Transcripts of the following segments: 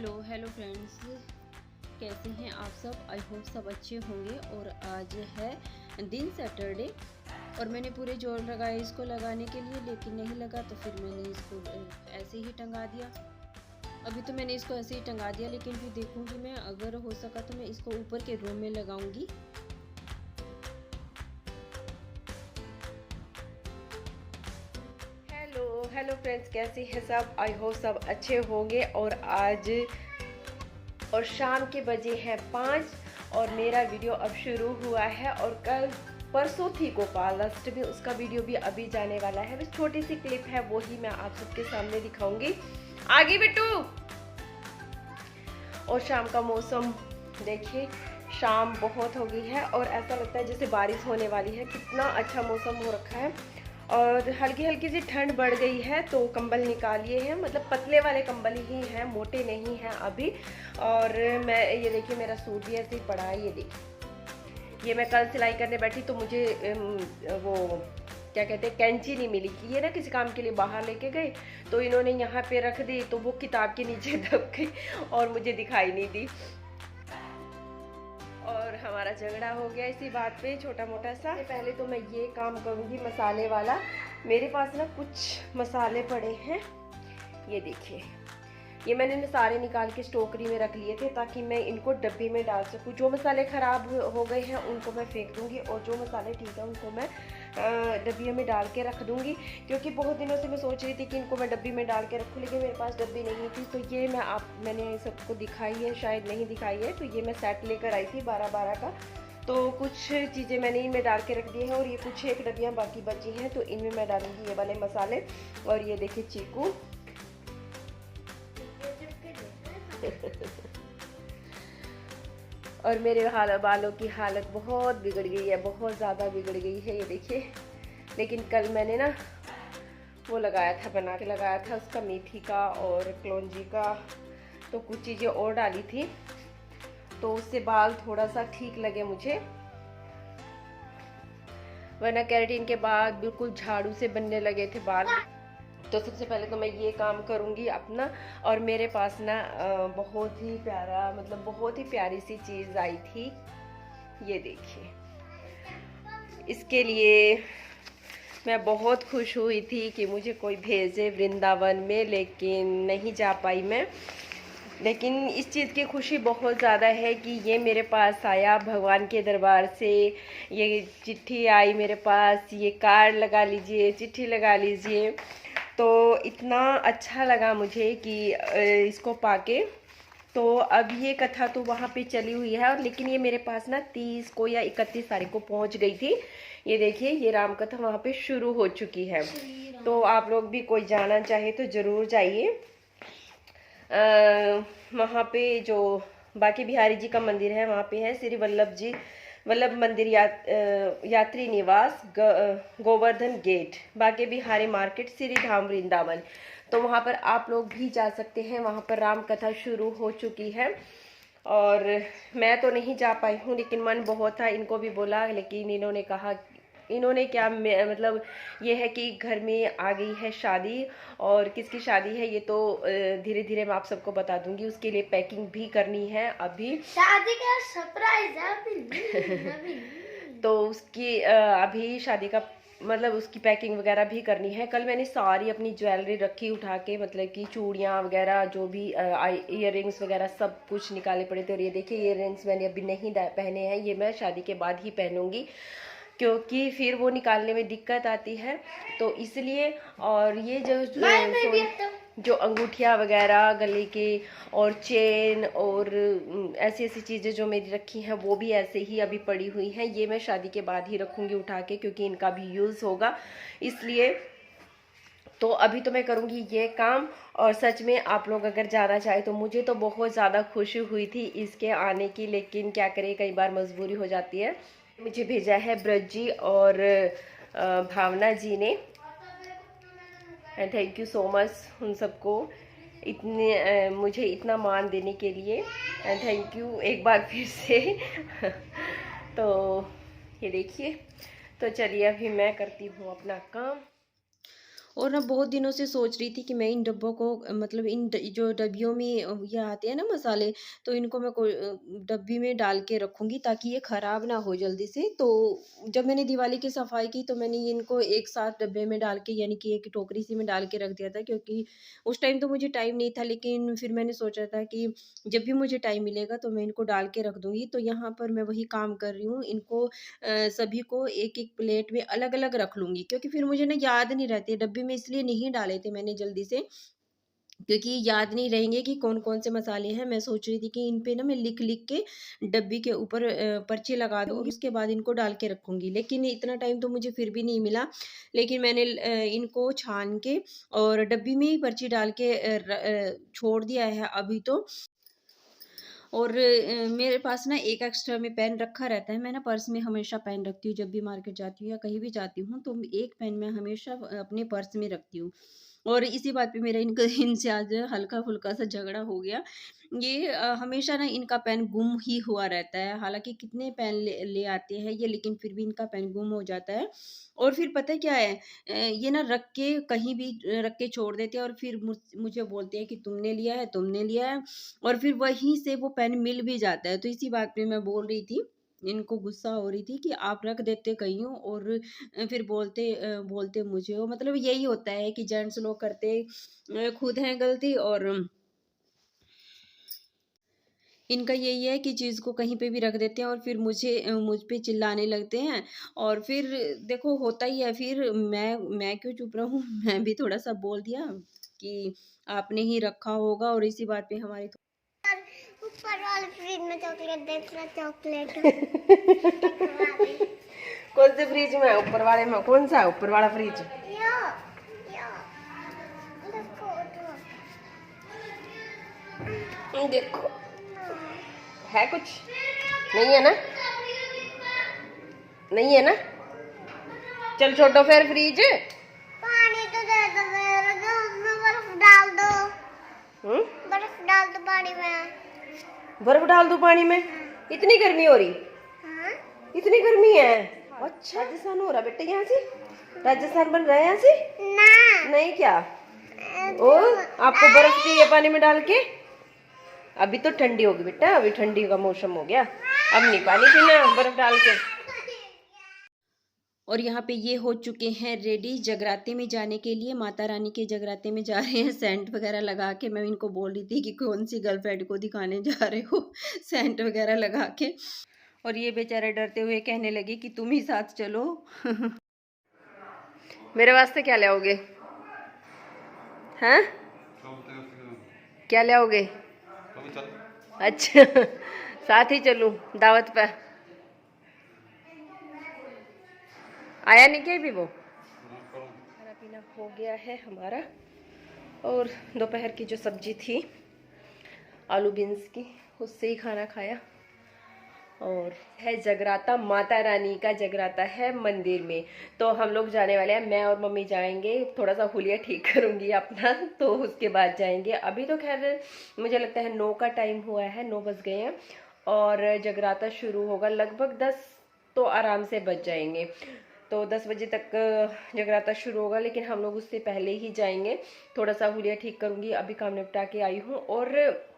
Hello friends, कैसे हैं आप सब। आई होप सब अच्छे होंगे। और आज है दिन सैटरडे और मैंने पूरे जोर लगाए इसको लगाने के लिए, लेकिन नहीं लगा तो फिर मैंने इसको ऐसे ही टंगा दिया। अभी तो मैंने इसको ऐसे ही टंगा दिया, लेकिन फिर देखूंगी मैं, अगर हो सका तो मैं इसको ऊपर के रूम में लगाऊंगी। हेलो फ्रेंड्स, कैसे हैं सब। आई होप सब अच्छे होंगे। और शाम के बजे हैं 5 और मेरा वीडियो अब शुरू हुआ है। और कल परसों थी गोपालाष्टमी, उसका वीडियो भी अभी जाने वाला है। बस छोटी सी क्लिप है, वो ही मैं आप सबके सामने दिखाऊंगी। आगे बेटू। और शाम का मौसम देखिए, शाम बहुत हो गई है और ऐसा लगता है जैसे बारिश होने वाली है। कितना अच्छा मौसम हो रखा है और हल्की हल्की सी ठंड बढ़ गई है। तो कंबल निकालिए हैं, मतलब पतले वाले कंबल ही हैं, मोटे नहीं हैं अभी। और मैं ये देखिए, मेरा सूट भी ऐसे ही पड़ा है। ये देखिए, ये मैं कल सिलाई करने बैठी तो मुझे वो क्या कहते हैं, कैंची नहीं मिली। कि ये ना किसी काम के लिए बाहर लेके गए तो इन्होंने यहाँ पे रख दी, तो वो किताब के नीचे दब गई और मुझे दिखाई नहीं दी। और हमारा झगड़ा हो गया इसी बात पे, छोटा मोटा सा। पहले तो मैं ये काम करूँगी मसाले वाला। मेरे पास ना कुछ मसाले पड़े हैं, ये देखिए। ये मैंने सारे निकाल के स्टोकरी में रख लिए थे ताकि मैं इनको डब्बे में डाल सकूँ। जो मसाले ख़राब हो गए हैं उनको मैं फेंक दूँगी और जो मसाले ठीक है उनको मैं डब्बे में डाल के रख दूँगी। क्योंकि बहुत दिनों से मैं सोच रही थी कि इनको मैं डब्बी में डाल के रखूँ, लेकिन मेरे पास डब्बी नहीं थी। तो ये मैंने सबको दिखाई है, शायद नहीं दिखाई है। तो ये मैं सेट लेकर आई थी 12-12 का। तो कुछ चीज़ें मैंने इनमें डाल के रख दी हैं और ये कुछ एक डब्बियाँ बाकी बची हैं, तो इनमें मैं डालूँगी ये वाले मसाले। और ये देखिए चीकू और मेरे बालों की हालत बहुत बिगड़ गई है, बहुत ज़्यादा बिगड़ गई है, ये देखिए। लेकिन कल मैंने ना वो लगाया था, बना के लगाया था उसका, मेथी का और कलौंजी का, तो कुछ चीज़ें और डाली थी, तो उससे बाल थोड़ा सा ठीक लगे मुझे। वरना केराटिन के बाद बिल्कुल झाड़ू से बनने लगे थे बाल। तो सबसे पहले तो मैं ये काम करूँगी अपना। और मेरे पास ना बहुत ही प्यारा, मतलब बहुत ही प्यारी सी चीज़ आई थी, ये देखिए। इसके लिए मैं बहुत खुश हुई थी कि मुझे कोई भेजे वृंदावन में, लेकिन नहीं जा पाई मैं। लेकिन इस चीज़ की खुशी बहुत ज़्यादा है कि ये मेरे पास आया भगवान के दरबार से। ये चिट्ठी आई मेरे पास, ये कार्ड लगा लीजिए, चिट्ठी लगा लीजिए। तो इतना अच्छा लगा मुझे कि इसको पाके। तो अब ये कथा तो वहाँ पे चली हुई है, और लेकिन ये मेरे पास ना 30 को या 31 तारीख को पहुँच गई थी। ये देखिए, ये राम कथा वहाँ पे शुरू हो चुकी है। तो आप लोग भी कोई जाना चाहे तो ज़रूर जाइए। वहाँ पे जो बांके बिहारी जी का मंदिर है, वहाँ पे है श्री वल्लभ मंदिर यात्री निवास, गोवर्धन गेट, बांके बिहारी मार्केट, श्री धाम वृंदावन। तो वहाँ पर आप लोग भी जा सकते हैं। वहाँ पर राम कथा शुरू हो चुकी है और मैं तो नहीं जा पाई हूँ, लेकिन मन बहुत था। इनको भी बोला, लेकिन इन्होंने कहा, इन्होंने क्या, मतलब ये है कि घर में आ गई है शादी, और किसकी शादी है ये तो धीरे धीरे मैं आप सबको बता दूंगी। उसके लिए पैकिंग भी करनी है अभी। शादी का सरप्राइज है अभी। तो उसकी अभी शादी का मतलब उसकी पैकिंग वगैरह भी करनी है। कल मैंने सारी अपनी ज्वेलरी रखी उठा के, मतलब कि चूड़ियाँ वगैरह, जो भी ईयर रिंग्स वगैरह सब कुछ निकाले पड़े थे। और ये देखिए, ईयर रिंग्स मैंने अभी नहीं पहने हैं, ये मैं शादी के बाद ही पहनूंगी, क्योंकि फिर वो निकालने में दिक्कत आती है, तो इसलिए। और ये जो अंगूठियाँ वगैरह गले के और चेन और ऐसी ऐसी चीज़ें जो मेरी रखी हैं, वो भी ऐसे ही अभी पड़ी हुई हैं। ये मैं शादी के बाद ही रखूँगी उठा के, क्योंकि इनका भी यूज़ होगा, इसलिए। तो अभी तो मैं करूँगी ये काम। और सच में आप लोग अगर जाना चाहे तो मुझे तो बहुत ज़्यादा खुशी हुई थी इसके आने की, लेकिन क्या करें, कई बार मजबूरी हो जाती है। मुझे भेजा है ब्रज जी और भावना जी ने, and thank you so much उन सबको इतने मुझे इतना मान देने के लिए, एंड थैंक यू एक बार फिर से। तो ये देखिए, तो चलिए अभी मैं करती हूँ अपना काम। और ना बहुत दिनों से सोच रही थी कि मैं इन डब्बों को मतलब जो डब्बियों में ये आते हैं ना मसाले, तो इनको मैं कोई डब्बी में डाल के रखूंगी ताकि ये खराब ना हो जल्दी से। तो जब मैंने दिवाली की सफाई की तो मैंने ये इनको एक साथ डब्बे में डाल के, यानी कि एक टोकरी सी में डाल के रख दिया था, क्योंकि उस टाइम तो मुझे टाइम नहीं था। लेकिन फिर मैंने सोचा था कि जब भी मुझे टाइम मिलेगा तो मैं इनको डाल के रख दूंगी। तो यहाँ पर मैं वही काम कर रही हूँ, इनको सभी को एक-एक प्लेट में अलग-अलग रख लूँगी, क्योंकि फिर मुझे ना याद नहीं रहती है। डब्बे में इसलिए नहीं डाले थे मैंने जल्दी से, क्योंकि याद नहीं रहेंगे कि कौन-कौन से मसाले हैं। मैं सोच रही थी कि इन पे ना मैं लिख-लिख के डब्बी के ऊपर पर्चे लगा दूँ और उसके बाद इनको डाल के रखूँगी। लेकिन इतना टाइम तो मुझे फिर भी नहीं मिला। लेकिन मैंने इनको छान के और डब्बी में ही पर्ची डाल के छोड़ दिया है अभी तो। और मेरे पास ना एक एक्स्ट्रा में पेन रखा रहता है। मैं ना पर्स में हमेशा पेन रखती हूँ, जब भी मार्केट जाती हूँ या कहीं भी जाती हूँ, तो एक पेन मैं हमेशा अपने पर्स में रखती हूँ। और इसी बात पे मेरा इनका इनसे आज हल्का-फुल्का सा झगड़ा हो गया। ये हमेशा ना इनका पेन गुम ही हुआ रहता है। हालाँकि कितने पेन ले ले आते हैं ये, लेकिन फिर भी इनका पेन गुम हो जाता है। और फिर पता है क्या है, ये ना रख के कहीं भी रख के छोड़ देते हैं और फिर मुझे बोलते हैं कि तुमने लिया है, तुमने लिया है। और फिर वहीं से वो पेन मिल भी जाता है। तो इसी बात पे मैं बोल रही थी, इनको गुस्सा हो रही थी कि आप रख देते कहीं हो और फिर बोलते मुझे हो। मतलब यही होता है कि जेंट्स लोग करते खुद हैं गलती, और इनका यही है कि चीज़ को कहीं पे भी रख देते हैं और फिर मुझ पे चिल्लाने लगते हैं। और फिर देखो होता ही है, फिर मैं क्यों चुप रहूँ? मैं भी थोड़ा-सा बोल दिया कि आपने ही रखा होगा, और इसी बात पे हमारी ऊपर वाले फ्रिज में चॉकलेट देखना, चॉकलेट कौन से फ्रिज में है? ऊपर वाले में? कौन सा है ऊपर वाला फ्रिज? यो यो देखो देखो, है कुछ? नहीं है ना? नहीं है ना? चल छोटो फिर फ्रिज। पानी तो दे दो, मेरे को उसमें बर्फ डाल दो। बर्फ डाल दो पानी में। बर्फ डाल दो पानी में? इतनी गर्मी हो रही? हाँ? इतनी गर्मी है? अच्छा, राजस्थान हो रहा बेटे, यहाँ से राजस्थान बन रहा है यहाँ से? ना नहीं क्या? ओ, आपको बर्फ चाहिए पानी में डाल के? अभी तो ठंडी होगी बेटा, अभी ठंडी का मौसम हो गया, अब नहीं पानी पीना बर्फ डाल के। और यहाँ पे ये हो चुके हैं रेडी जगराते में जाने के लिए। माता रानी के जगराते में जा रहे हैं सेंट वगैरह लगा के। मैं इनको बोल रही थी कि कौन सी गर्लफ्रेंड को दिखाने जा रहे हो सेंट वगैरह लगा के। और ये बेचारे डरते हुए कहने लगे कि तुम ही साथ चलो। मेरे वास्ते क्या लाओगे? हैं? क्या लाओगे? अच्छा, साथ ही चलूं दावत पे? आया नहीं क्या भी वो? खाना पीना हो गया है हमारा, और दोपहर की जो सब्जी थी आलू बीन्स की, उससे ही खाना खाया। और है जगराता, माता रानी का जगराता है मंदिर में, तो हम लोग जाने वाले हैं। मैं और मम्मी जाएंगे, थोड़ा सा हुलिया ठीक करूंगी अपना, तो उसके बाद जाएंगे। अभी तो खैर मुझे लगता है 9 का टाइम हुआ है, 9 बज गए हैं, और जगराता शुरू होगा लगभग 10 तो आराम से बज जाएंगे। तो 10 बजे तक जगराता शुरू होगा, लेकिन हम लोग उससे पहले ही जाएंगे। थोड़ा सा हुलिया ठीक करूंगी, अभी काम निपटा के आई हूँ, और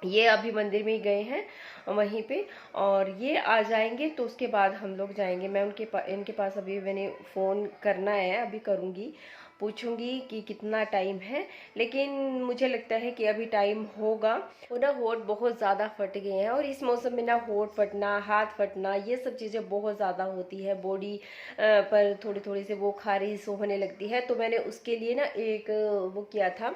ये अभी मंदिर में ही गए हैं वहीं पे, और ये आ जाएंगे तो उसके बाद हम लोग जाएंगे। मैं इनके पास अभी मैंने फ़ोन करना है, अभी करूँगी, पूछूंगी कि कितना टाइम है। लेकिन मुझे लगता है कि अभी टाइम होगा। वो ना होठ बहुत ज़्यादा फट गए हैं, और इस मौसम में ना होठ फटना, हाथ फटना, ये सब चीज़ें बहुत ज़्यादा होती है। बॉडी पर थोड़ी थोड़ी से वो खारिश होने लगती है। तो मैंने उसके लिए ना एक वो किया था,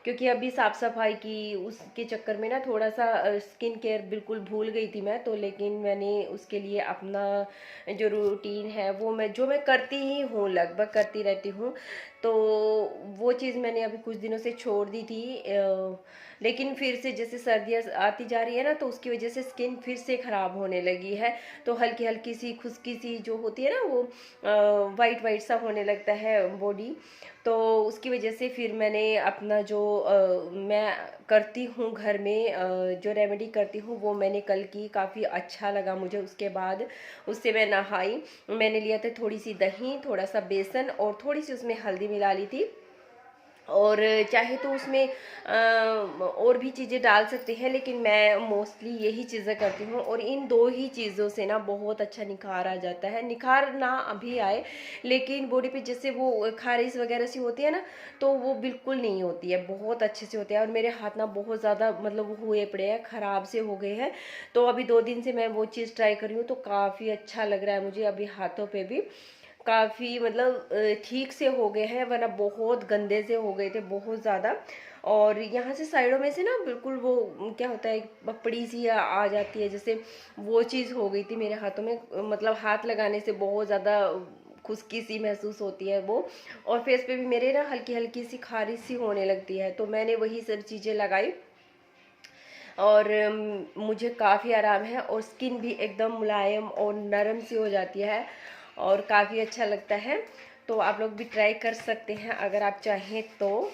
क्योंकि अभी साफ़ सफाई की उसके चक्कर में ना थोड़ा सा स्किन केयर बिल्कुल भूल गई थी मैं तो। लेकिन मैंने उसके लिए अपना जो रूटीन है वो मैं करती ही हूँ, लगभग करती रहती हूँ। तो वो चीज़ मैंने अभी कुछ दिनों से छोड़ दी थी, लेकिन फिर से जैसे सर्दियाँ आती जा रही है ना, तो उसकी वजह से स्किन फिर से ख़राब होने लगी है। तो हल्की हल्की सी खुश्की सी जो होती है ना, वो वाइट वाइट सा होने लगता है बॉडी। तो उसकी वजह से फिर मैंने अपना जो मैं करती हूँ घर में, जो रेमेडी करती हूँ वो मैंने कल की, काफ़ी अच्छा लगा मुझे। उसके बाद उससे मैं नहाई, मैंने लिया था थोड़ी सी दही, थोड़ा सा बेसन और थोड़ी सी उसमें हल्दी मिला ली थी। और चाहे तो उसमें और भी चीज़ें डाल सकते हैं, लेकिन मैं मोस्टली यही चीज़ें करती हूँ। और इन दो ही चीज़ों से ना बहुत अच्छा निखार आ जाता है। निखार ना अभी आए, लेकिन बॉडी पे जैसे वो खारिश वगैरह सी होती है ना, तो वो बिल्कुल नहीं होती है, बहुत अच्छे से होती है। और मेरे हाथ ना बहुत ज़्यादा मतलब हुए पड़े हैं, ख़राब से हो गए हैं। तो अभी 2 दिन से मैं वो चीज़ ट्राई कर रही हूँ, तो काफ़ी अच्छा लग रहा है मुझे अभी हाथों पे भी। काफ़ी मतलब ठीक से हो गए हैं, वरना बहुत गंदे से हो गए थे, बहुत ज़्यादा। और यहाँ से साइडों में से ना बिल्कुल वो क्या होता है, पपड़ी सी आ जाती है, जैसे वो चीज़ हो गई थी मेरे हाथों में। मतलब हाथ लगाने से बहुत ज़्यादा खुश्की सी महसूस होती है वो। और फेस पे भी मेरे ना हल्की हल्की सी खारिश सी होने लगती है, तो मैंने वही सब चीज़ें लगाई और मुझे काफ़ी आराम है। और स्किन भी एकदम मुलायम और नरम सी हो जाती है और काफ़ी अच्छा लगता है। तो आप लोग भी ट्राई कर सकते हैं अगर आप चाहें तो।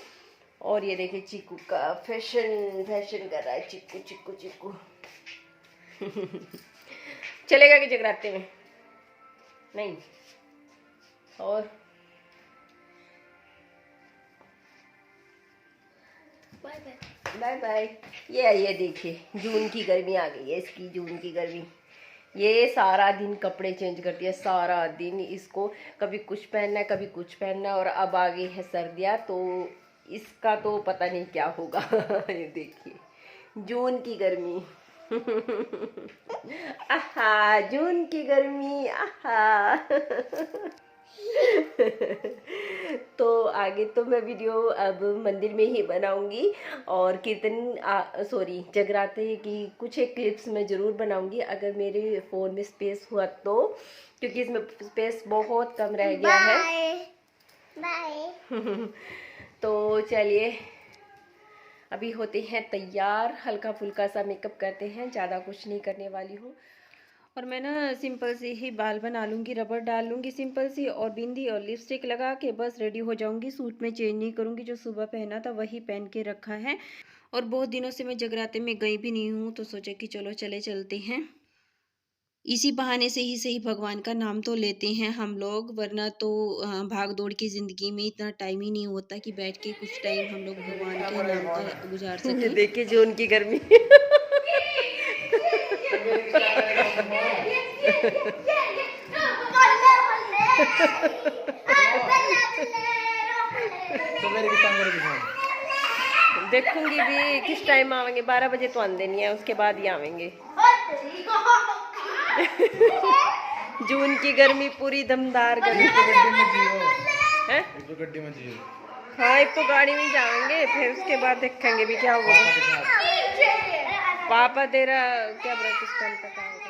और ये देखिए चीकू का फैशन कर रहा है, चिक्कू चिक्कू चिक्कू। चलेगा कि जगराते में नहीं। और बाय बाय। Bye bye. ये देखिए जून की गर्मी आ गई है, इसकी जून की गर्मी। ये सारा दिन कपड़े चेंज करती है, सारा दिन इसको कभी कुछ पहनना है, कभी कुछ पहनना है। और अब आ गई है सर्दियाँ, तो इसका तो पता नहीं क्या होगा। ये देखिए जून की गर्मी। आहा जून की गर्मी आहा। तो आगे तो मैं वीडियो अब मंदिर में ही बनाऊंगी, और कीर्तन सॉरी जगराते की कुछ एक क्लिप्स मैं ज़रूर बनाऊंगी अगर मेरे फ़ोन में स्पेस हुआ तो, क्योंकि इसमें स्पेस बहुत कम रह गया है। बाय। तो चलिए अभी होते हैं तैयार, हल्का फुल्का सा मेकअप करते हैं, ज़्यादा कुछ नहीं करने वाली हूँ। और मैं ना सिंपल से ही बाल बना लूँगी, रबर डाल लूँगी सिंपल सी, और बिंदी और लिपस्टिक लगा के बस रेडी हो जाऊँगी। सूट में चेंज नहीं करूँगी, जो सुबह पहना था वही पहन के रखा है। और बहुत दिनों से मैं जगराते में गई भी नहीं हूँ, तो सोचा कि चलो चलते हैं। इसी बहाने से ही सही भगवान का नाम तो लेते हैं हम लोग, वरना तो भाग दौड़ की ज़िंदगी में इतना टाइम ही नहीं होता कि बैठ के कुछ टाइम हम लोग भगवान के नाम का गुजार सकें। देखिए जून की गर्मी। देखूंगी भी किस टाइम आवेंगे, 12 बजे तो आंदे नहीं है, उसके बाद ही आवेंगे। जून की गर्मी पूरी दमदार गर्मी है। हाँ एक तो गाड़ी में जाएंगे, फिर उसके बाद देखेंगे भी क्या होगा। पापा तेरा क्या प्रतिष्ठान पता है।